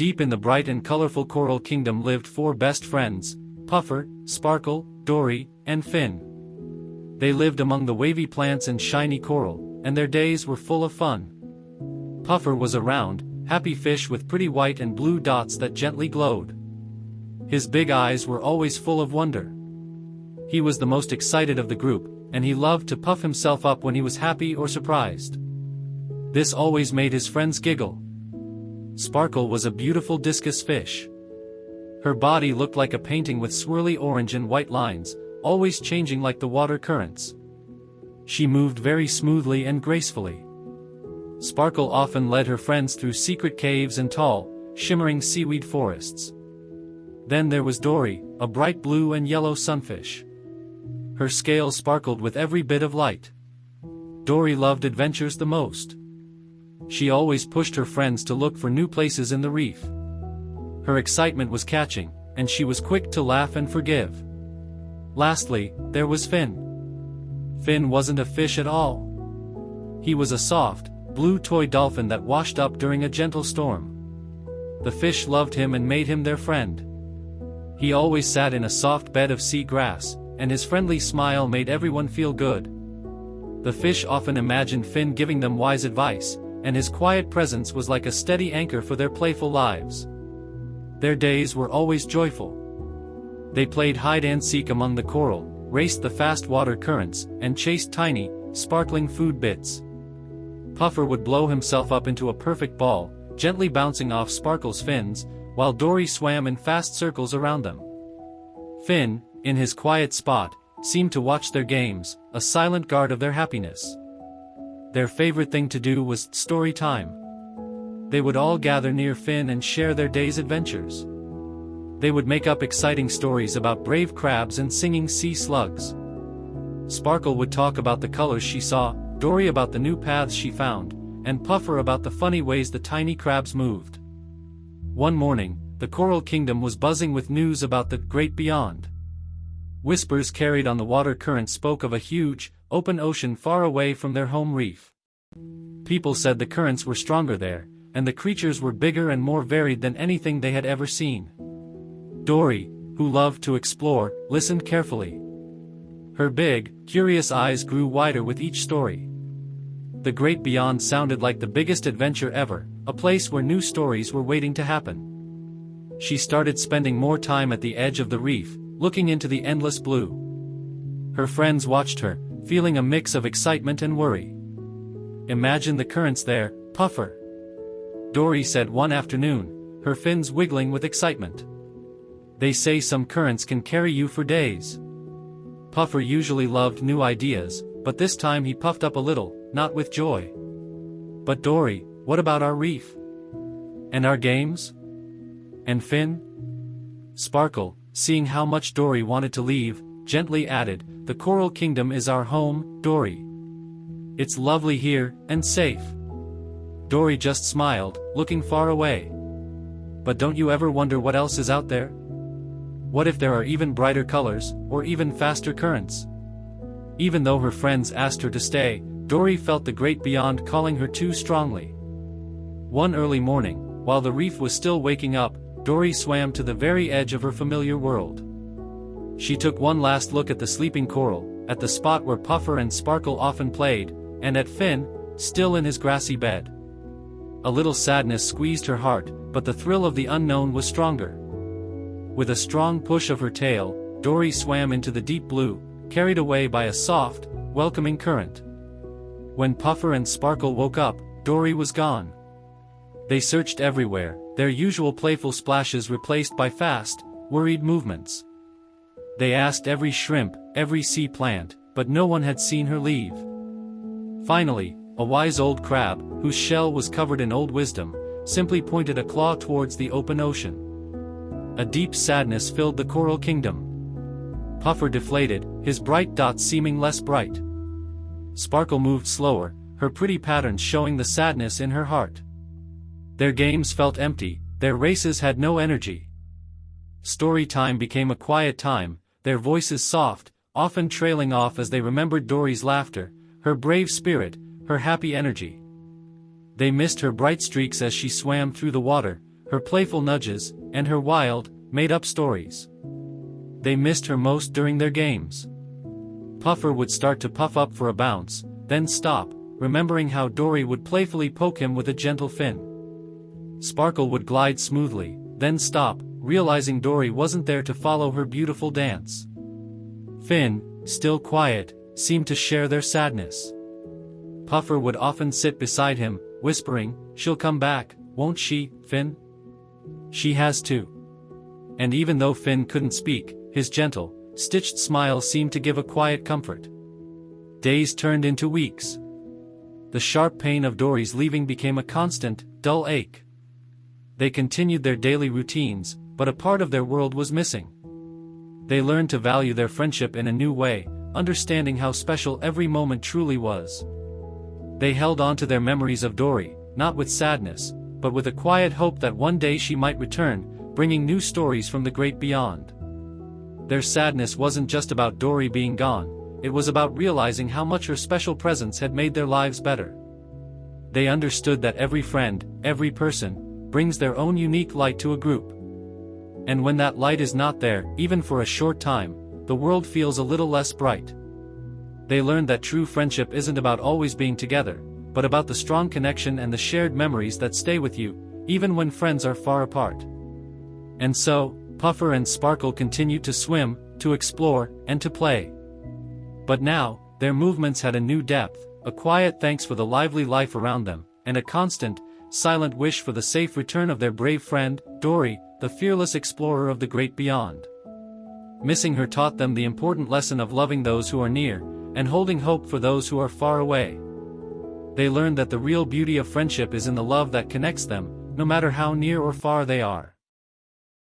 Deep in the bright and colorful coral kingdom lived four best friends: Puffer, Sparkle, Dory, and Finn. They lived among the wavy plants and shiny coral, and their days were full of fun. Puffer was a round, happy fish with pretty white and blue dots that gently glowed. His big eyes were always full of wonder. He was the most excited of the group, and he loved to puff himself up when he was happy or surprised. This always made his friends giggle. Sparkle was a beautiful discus fish. Her body looked like a painting with swirly orange and white lines, always changing like the water currents. She moved very smoothly and gracefully. Sparkle often led her friends through secret caves and tall, shimmering seaweed forests. Then there was Dory, a bright blue and yellow sunfish. Her scales sparkled with every bit of light. Dory loved adventures the most. She always pushed her friends to look for new places in the reef. Her excitement was catching, and she was quick to laugh and forgive. Lastly, there was Finn. Finn wasn't a fish at all. He was a soft, blue toy dolphin that washed up during a gentle storm. The fish loved him and made him their friend. He always sat in a soft bed of sea grass, and his friendly smile made everyone feel good. The fish often imagined Finn giving them wise advice, and his quiet presence was like a steady anchor for their playful lives. Their days were always joyful. They played hide-and-seek among the coral, raced the fast water currents, and chased tiny, sparkling food bits. Puffer would blow himself up into a perfect ball, gently bouncing off Sparkle's fins, while Dory swam in fast circles around them. Finn, in his quiet spot, seemed to watch their games, a silent guard of their happiness. Their favorite thing to do was story time. They would all gather near Finn and share their day's adventures. They would make up exciting stories about brave crabs and singing sea slugs. Sparkle would talk about the colors she saw, Dory about the new paths she found, and Puffer about the funny ways the tiny crabs moved. One morning, the coral kingdom was buzzing with news about the great beyond. Whispers carried on the water current spoke of a huge, open ocean far away from their home reef. People said the currents were stronger there, and the creatures were bigger and more varied than anything they had ever seen. Dory, who loved to explore, listened carefully. Her big, curious eyes grew wider with each story. The great beyond sounded like the biggest adventure ever, a place where new stories were waiting to happen. She started spending more time at the edge of the reef, looking into the endless blue. Her friends watched her, feeling a mix of excitement and worry. "Imagine the currents there, Puffer," Dory said one afternoon, her fins wiggling with excitement. "They say some currents can carry you for days." Puffer usually loved new ideas, but this time he puffed up a little, not with joy. "But Dory, what about our reef? And our games? And Finn?" Sparkle, seeing how much Dory wanted to leave, gently added, "The coral kingdom is our home, Dory. It's lovely here, and safe." Dory just smiled, looking far away. "But don't you ever wonder what else is out there? What if there are even brighter colors, or even faster currents?" Even though her friends asked her to stay, Dory felt the great beyond calling her too strongly. One early morning, while the reef was still waking up, Dory swam to the very edge of her familiar world. She took one last look at the sleeping coral, at the spot where Puffer and Sparkle often played, and at Finn, still in his grassy bed. A little sadness squeezed her heart, but the thrill of the unknown was stronger. With a strong push of her tail, Dory swam into the deep blue, carried away by a soft, welcoming current. When Puffer and Sparkle woke up, Dory was gone. They searched everywhere, their usual playful splashes replaced by fast, worried movements. They asked every shrimp, every sea plant, but no one had seen her leave. Finally, a wise old crab, whose shell was covered in old wisdom, simply pointed a claw towards the open ocean. A deep sadness filled the coral kingdom. Puffer deflated, his bright dots seeming less bright. Sparkle moved slower, her pretty patterns showing the sadness in her heart. Their games felt empty, their races had no energy. Story time became a quiet time, their voices soft, often trailing off as they remembered Dory's laughter, her brave spirit, her happy energy. They missed her bright streaks as she swam through the water, her playful nudges, and her wild, made-up stories. They missed her most during their games. Puffer would start to puff up for a bounce, then stop, remembering how Dory would playfully poke him with a gentle fin. Sparkle would glide smoothly, then stop, realizing Dory wasn't there to follow her beautiful dance. Fin, still quiet, seemed to share their sadness. Puffer would often sit beside him, whispering, "She'll come back, won't she, Fin? She has to." And even though Fin couldn't speak, his gentle, stitched smile seemed to give a quiet comfort. Days turned into weeks. The sharp pain of Dory's leaving became a constant, dull ache. They continued their daily routines, but a part of their world was missing. They learned to value their friendship in a new way, understanding how special every moment truly was. They held on to their memories of Dory, not with sadness, but with a quiet hope that one day she might return, bringing new stories from the great beyond. Their sadness wasn't just about Dory being gone, it was about realizing how much her special presence had made their lives better. They understood that every friend, every person, brings their own unique light to a group. And when that light is not there, even for a short time, the world feels a little less bright. They learned that true friendship isn't about always being together, but about the strong connection and the shared memories that stay with you, even when friends are far apart. And so, Puffer and Sparkle continued to swim, to explore, and to play. But now, their movements had a new depth, a quiet thanks for the lively life around them, and a constant, silent wish for the safe return of their brave friend, Dory, the fearless explorer of the great beyond. Missing her taught them the important lesson of loving those who are near, and holding hope for those who are far away. They learned that the real beauty of friendship is in the love that connects them, no matter how near or far they are.